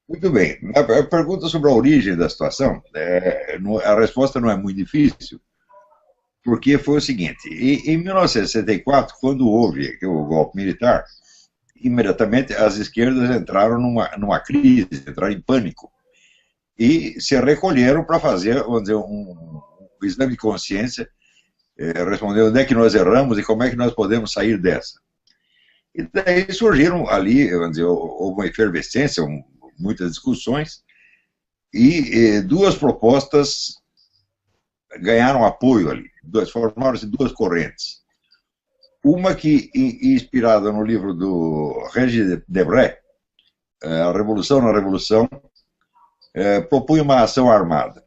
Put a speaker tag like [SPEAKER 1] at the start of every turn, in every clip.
[SPEAKER 1] Muito bem. A pergunta sobre a origem da situação, a resposta não é muito difícil, porque foi o seguinte: em 1964, quando houve o golpe militar, imediatamente as esquerdas entraram numa crise, entraram em pânico e se recolheram para fazer, vamos dizer, um exame de consciência, responder onde é que nós erramos e como é que nós podemos sair dessa. E daí surgiram ali, vamos dizer, houve uma efervescência, muitas discussões, e duas propostas ganharam apoio ali, formaram-se duas correntes. Uma que, inspirada no livro do Regis Debray, A Revolução na Revolução, propunha uma ação armada.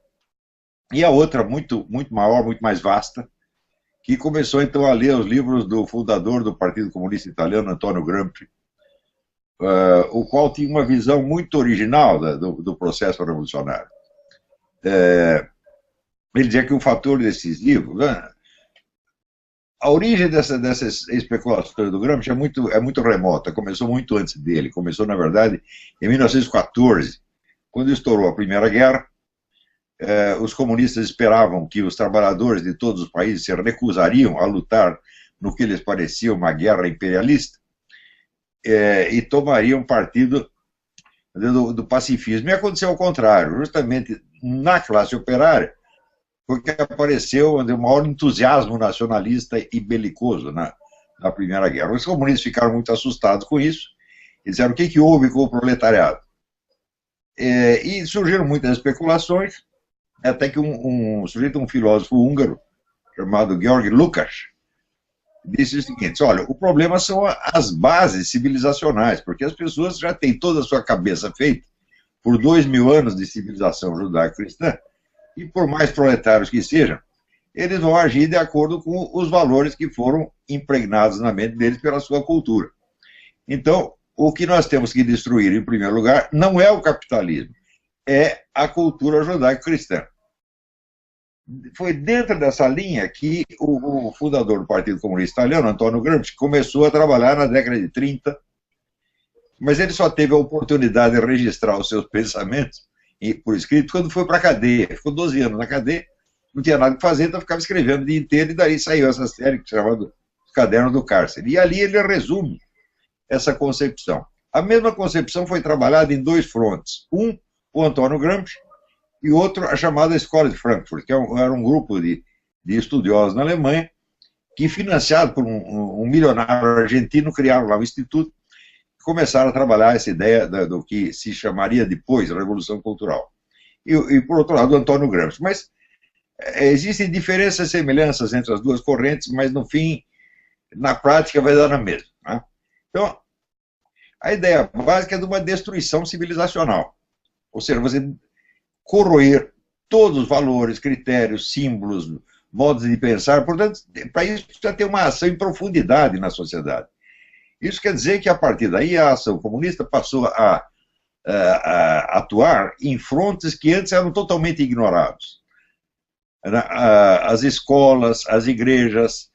[SPEAKER 1] E a outra, muito maior, muito mais vasta, que começou então a ler os livros do fundador do Partido Comunista Italiano, Antonio Gramsci, o qual tinha uma visão muito original do processo revolucionário. Ele dizia que um fator decisivo, né, a origem dessas especulações do Gramsci é muito remota, começou muito antes dele, começou, na verdade, em 1914, quando estourou a Primeira Guerra. Os comunistas esperavam que os trabalhadores de todos os países se recusariam a lutar no que lhes parecia uma guerra imperialista, e tomariam partido do pacifismo. E aconteceu ao contrário, justamente na classe operária, porque apareceu o maior entusiasmo nacionalista e belicoso na Primeira Guerra. Os comunistas ficaram muito assustados com isso e disseram: o que houve com o proletariado? E surgiram muitas especulações, até que um filósofo húngaro, chamado Georg Lukács, disse o seguinte: olha, o problema são as bases civilizacionais, porque as pessoas já têm toda a sua cabeça feita por 2000 anos de civilização judaico-cristã, e por mais proletários que sejam, eles vão agir de acordo com os valores que foram impregnados na mente deles pela sua cultura. Então, o que nós temos que destruir, em primeiro lugar, não é o capitalismo, é a cultura judaico-cristã. Foi dentro dessa linha que o fundador do Partido Comunista Italiano, Antonio Gramsci, começou a trabalhar na década de 30, mas ele só teve a oportunidade de registrar os seus pensamentos por escrito quando foi para a cadeia. Ficou 12 anos na cadeia, não tinha nada que fazer, então ficava escrevendo o dia inteiro, e daí saiu essa série que se chamava Os Cadernos do Cárcere. E ali ele resume essa concepção. A mesma concepção foi trabalhada em dois frontes. O Antonio Gramsci, e outro, a chamada Escola de Frankfurt, que era um grupo de estudiosos na Alemanha, que, financiado por um milionário argentino, criaram lá um instituto e começaram a trabalhar essa ideia do que se chamaria depois Revolução Cultural. E por outro lado, o Antonio Gramsci. Mas existem diferenças e semelhanças entre as duas correntes, mas, no fim, na prática, vai dar na mesma. Né? Então, a ideia básica é de uma destruição civilizacional. Ou seja, você corroer todos os valores, critérios, símbolos, modos de pensar. Portanto, para isso precisa ter uma ação em profundidade na sociedade. Isso quer dizer que, a partir daí, a ação comunista passou a atuar em frontes que antes eram totalmente ignorados. As escolas, as igrejas,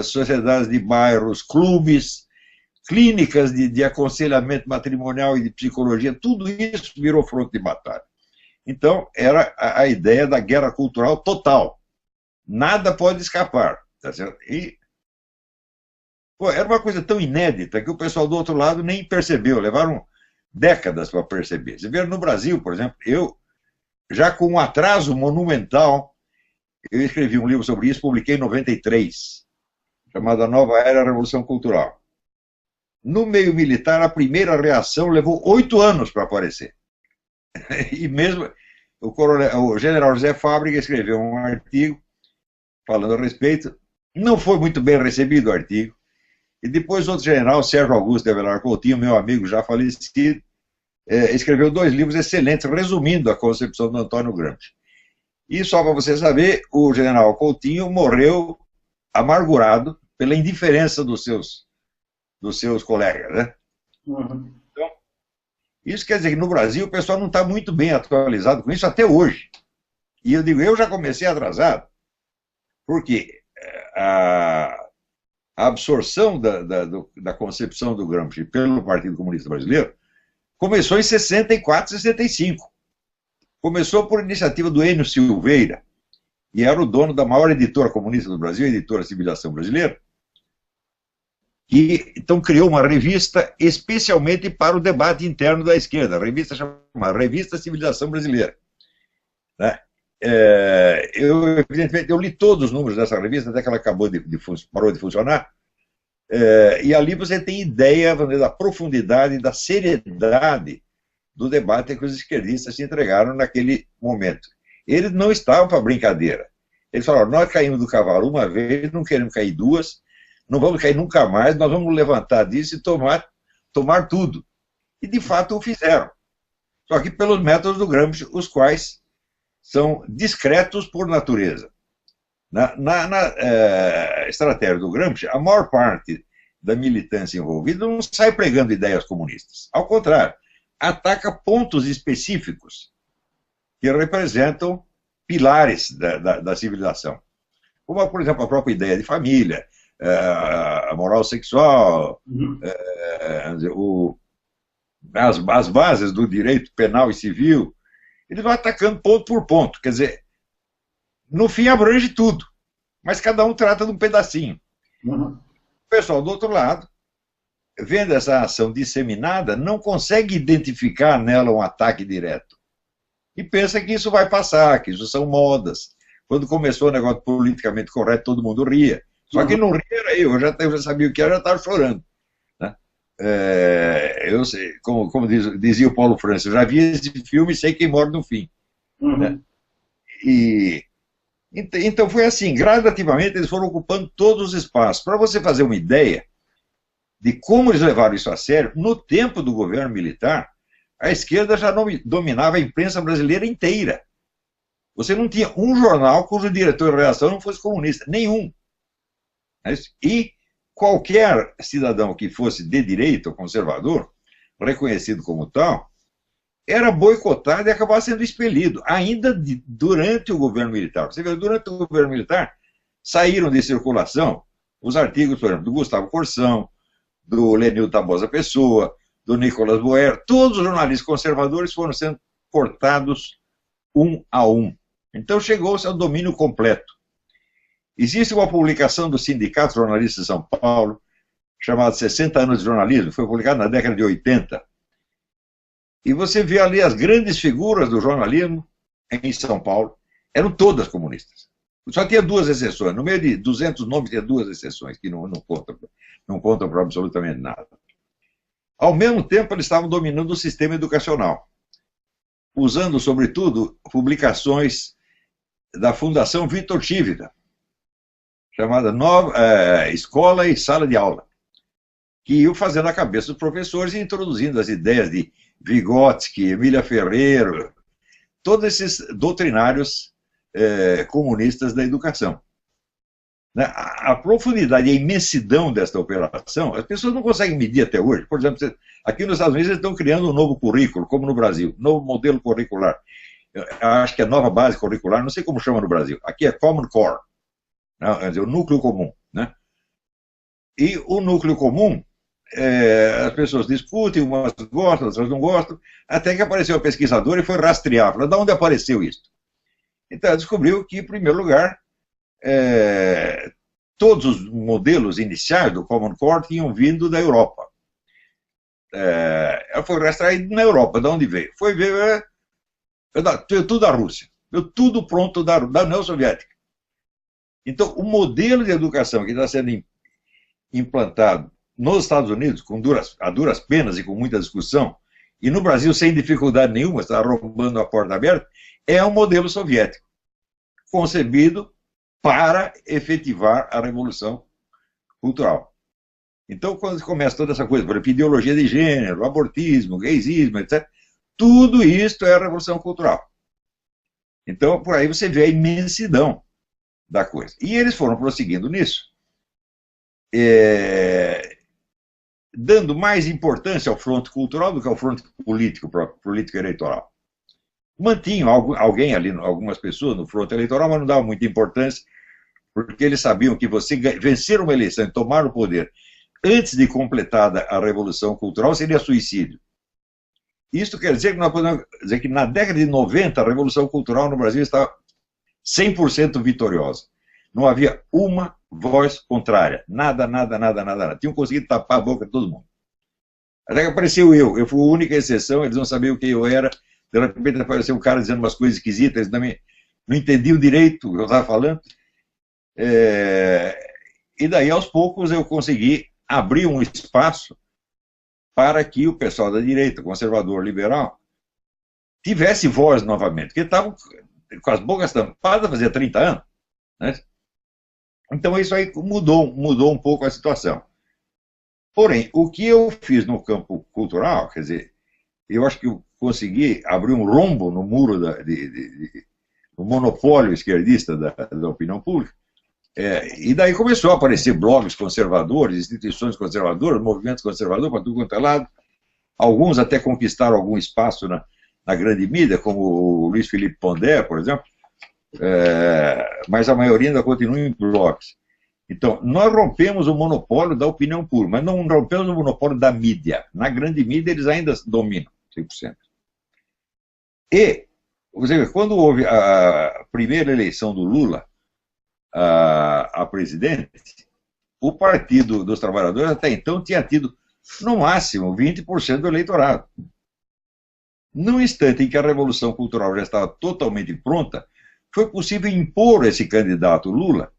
[SPEAKER 1] sociedades de bairros, clubes, clínicas de aconselhamento matrimonial e de psicologia, tudo isso virou fronte de batalha. Então, era a ideia da guerra cultural total. Nada pode escapar. Tá certo? E era uma coisa tão inédita que o pessoal do outro lado nem percebeu. Levaram décadas para perceber. Você vê no Brasil, por exemplo, eu, já com um atraso monumental, eu escrevi um livro sobre isso, publiquei em 93, chamado A Nova Era Revolução Cultural. No meio militar, a primeira reação levou 8 anos para aparecer. E mesmo o general José Fábrica escreveu um artigo falando a respeito, não foi muito bem recebido o artigo, e depois outro general, Sérgio Augusto de Avelar Coutinho, meu amigo já falecido, escreveu 2 livros excelentes, resumindo a concepção do Antônio Gramsci. E só para você saber, o general Coutinho morreu amargurado pela indiferença dos seus colegas, né?
[SPEAKER 2] Uhum.
[SPEAKER 1] Então, isso quer dizer que no Brasil o pessoal não está muito bem atualizado com isso até hoje. E eu digo, eu já comecei atrasado, porque a absorção da concepção do Gramsci pelo Partido Comunista Brasileiro começou em 64, 65. Começou por iniciativa do Enio Silveira, e era o dono da maior editora comunista do Brasil, a editora Civilização Brasileira, que então criou uma revista especialmente para o debate interno da esquerda, a revista chamada Revista Civilização Brasileira. Né? Evidentemente, eu li todos os números dessa revista, até que ela parou de funcionar, e ali você tem ideia da profundidade e da seriedade do debate que os esquerdistas se entregaram naquele momento. Eles não estavam para brincadeira. Eles falaram, nós caímos do cavalo uma vez, não queremos cair duas, não vamos cair nunca mais, nós vamos levantar disso e tomar tudo. E, de fato, o fizeram. Só que pelos métodos do Gramsci, os quais são discretos por natureza. Na estratégia do Gramsci, a maior parte da militância envolvida não sai pregando ideias comunistas. Ao contrário, ataca pontos específicos que representam pilares da civilização. Como, por exemplo, a própria ideia de família, a moral sexual, as bases do direito penal e civil. Eles vão atacando ponto por ponto. Quer dizer, no fim abrange tudo, mas cada um trata de um pedacinho. O pessoal do outro lado, vendo essa ação disseminada, não consegue identificar nela um ataque direto. E pensa que isso vai passar, que isso são modas. Quando começou o negócio politicamente correto, todo mundo ria. Só que não ria era eu já sabia o que era, já estava chorando. Né? Eu sei, como dizia o Paulo França, eu já vi esse filme e sei quem morre no fim. Né? Então foi assim, gradativamente eles foram ocupando todos os espaços. Para você fazer uma ideia de como eles levaram isso a sério, no tempo do governo militar, a esquerda já dominava a imprensa brasileira inteira. Você não tinha um jornal cujo diretor de redação não fosse comunista, nenhum. E qualquer cidadão que fosse de direita ou conservador, reconhecido como tal, era boicotado e acabava sendo expelido, ainda durante o governo militar. Você vê, durante o governo militar, saíram de circulação os artigos, por exemplo, do Gustavo Corsão, do Lenildo Tabosa Pessoa, do Nicolas Boer. Todos os jornalistas conservadores foram sendo cortados um a um. Então chegou-se ao domínio completo. Existe uma publicação do Sindicato Jornalista de São Paulo, chamada 60 anos de jornalismo, foi publicada na década de 80. E você vê ali as grandes figuras do jornalismo em São Paulo, eram todas comunistas. Só tinha duas exceções, no meio de 200 nomes tinha duas exceções, que não contam para absolutamente nada. Ao mesmo tempo, eles estavam dominando o sistema educacional, usando, sobretudo, publicações da Fundação Vitor Chivita, chamada Escola e Sala de Aula, que iam fazendo a cabeça dos professores e introduzindo as ideias de Vygotsky, Emília Ferreiro, todos esses doutrinários comunistas da educação. A profundidade e a imensidão desta operação, as pessoas não conseguem medir até hoje. Por exemplo, aqui nos Estados Unidos eles estão criando um novo currículo, como no Brasil, novo modelo curricular. Eu acho que é nova base curricular, não sei como chama no Brasil. Aqui é Common Core, né? Quer dizer, o núcleo comum. Né? E o núcleo comum, as pessoas discutem, umas gostam, outras não gostam, até que apareceu o pesquisador e foi rastrear. Falou, de onde apareceu isso? Então, descobriu que, em primeiro lugar, todos os modelos iniciais do Common Core tinham vindo da Europa. Ela foi rastreada na Europa, de onde veio? Foi ver tudo da Rússia, veio tudo pronto da União Soviética. Então, o modelo de educação que está sendo implantado nos Estados Unidos, a duras penas e com muita discussão, e no Brasil sem dificuldade nenhuma, está roubando a porta aberta, é um modelo soviético, concebido para efetivar a revolução cultural. Então, quando começa toda essa coisa, por exemplo, ideologia de gênero, abortismo, gaysismo, etc., tudo isso é a revolução cultural. Então, por aí você vê a imensidão da coisa. E eles foram prosseguindo nisso, dando mais importância ao fronte cultural do que ao fronte político eleitoral. Mantinham alguém ali, algumas pessoas no fronte eleitoral, mas não davam muita importância, porque eles sabiam que você vencer uma eleição e tomar o poder antes de completada a revolução cultural seria suicídio. Isso quer dizer que nós podemos dizer que na década de 90 a Revolução Cultural no Brasil estava 100% vitoriosa. Não havia uma voz contrária. Nada, nada, nada, nada, nada. Tinham conseguido tapar a boca de todo mundo. Até que apareceu eu. Eu fui a única exceção, eles não sabiam quem eu era. De repente apareceu um cara dizendo umas coisas esquisitas, eles não entendiam direito o que eu estava falando. E daí, aos poucos, eu consegui abrir um espaço para que o pessoal da direita, conservador, liberal, tivesse voz novamente, porque estavam com as bocas tampadas fazia 30 anos. Né? Então isso aí mudou um pouco a situação. Porém, o que eu fiz no campo cultural, quer dizer, eu acho que eu consegui abrir um rombo no muro do monopólio esquerdista da opinião pública, e daí começou a aparecer blogs conservadores, instituições conservadoras, movimentos conservadores para tudo quanto é lado. Alguns até conquistaram algum espaço na grande mídia, como o Luiz Felipe Pondé, por exemplo, mas a maioria ainda continua em blogs. Então, nós rompemos o monopólio da opinião pública, mas não rompemos o monopólio da mídia. Na grande mídia, eles ainda dominam 100%. E, você vê, quando houve a primeira eleição do Lula a presidente, o Partido dos Trabalhadores até então tinha tido, no máximo, 20% do eleitorado. No instante em que a Revolução Cultural já estava totalmente pronta, foi possível impor esse candidato Lula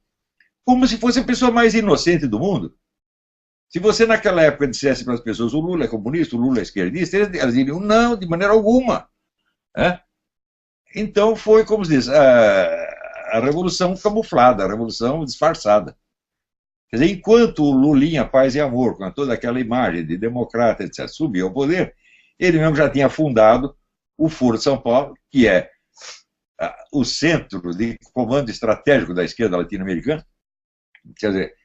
[SPEAKER 1] como se fosse a pessoa mais inocente do mundo. Se você naquela época dissesse para as pessoas o Lula é comunista, o Lula é esquerdista, elas diriam não, de maneira alguma. Então foi, como se diz, a revolução camuflada, a revolução disfarçada. Quer dizer, enquanto o Lulinha, Paz e Amor, com toda aquela imagem de democrata, etc., subia ao poder, ele mesmo já tinha fundado o Foro de São Paulo, que é o centro de comando estratégico da esquerda latino-americana, quer dizer,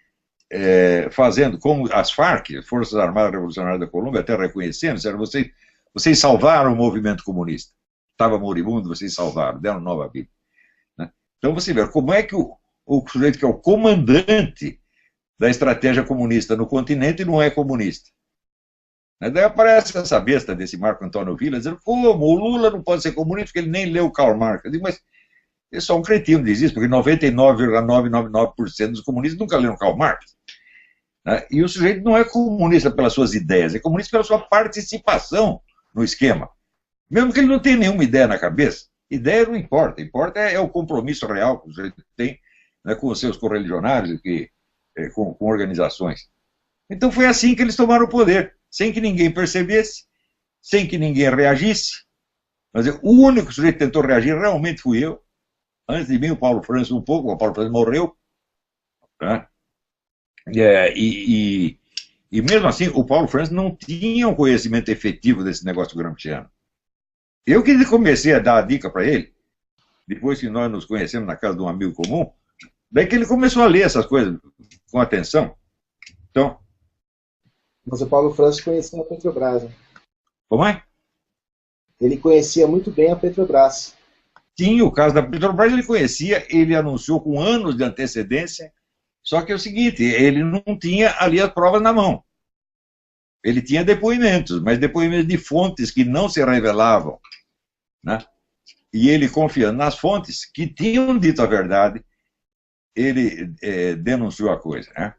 [SPEAKER 1] fazendo como as Farc, Forças Armadas Revolucionárias da Colômbia, até reconhecendo, disseram, vocês salvaram o movimento comunista. Estava moribundo, vocês salvaram, deram nova vida. Né? Então você vê como é que o sujeito que é o comandante da estratégia comunista no continente não é comunista. Daí aparece essa besta desse Marco Antônio Villa dizendo, como o Lula não pode ser comunista porque ele nem leu Karl Marx. Eu digo, mas é só um cretino diz isso, porque 99,999% dos comunistas nunca leram Karl Marx. Né? E o sujeito não é comunista pelas suas ideias, é comunista pela sua participação no esquema. Mesmo que ele não tenha nenhuma ideia na cabeça, ideia não importa, importa é o compromisso real que o sujeito tem, né, com os seus correligionários, com organizações. Então foi assim que eles tomaram o poder, sem que ninguém percebesse, sem que ninguém reagisse. Mas o único sujeito que tentou reagir realmente fui eu. Antes de mim, o Paulo Francis um pouco, o Paulo Francis morreu. Né? E mesmo assim, o Paulo Francis não tinha um conhecimento efetivo desse negócio gramsciano. Eu que comecei a dar a dica para ele, depois que nós nos conhecemos na casa de um amigo comum, daí que ele começou a ler essas coisas com atenção. Então,
[SPEAKER 2] mas o Paulo Francis conhecia a Petrobras. Né?
[SPEAKER 1] Como é?
[SPEAKER 2] Ele conhecia muito bem a Petrobras.
[SPEAKER 1] Sim, o caso da Petrobras ele conhecia, ele anunciou com anos de antecedência, só que é o seguinte, ele não tinha ali as provas na mão. Ele tinha depoimentos, mas depoimentos de fontes que não se revelavam. Né? E ele, confiando nas fontes que tinham dito a verdade, ele denunciou a coisa. Né?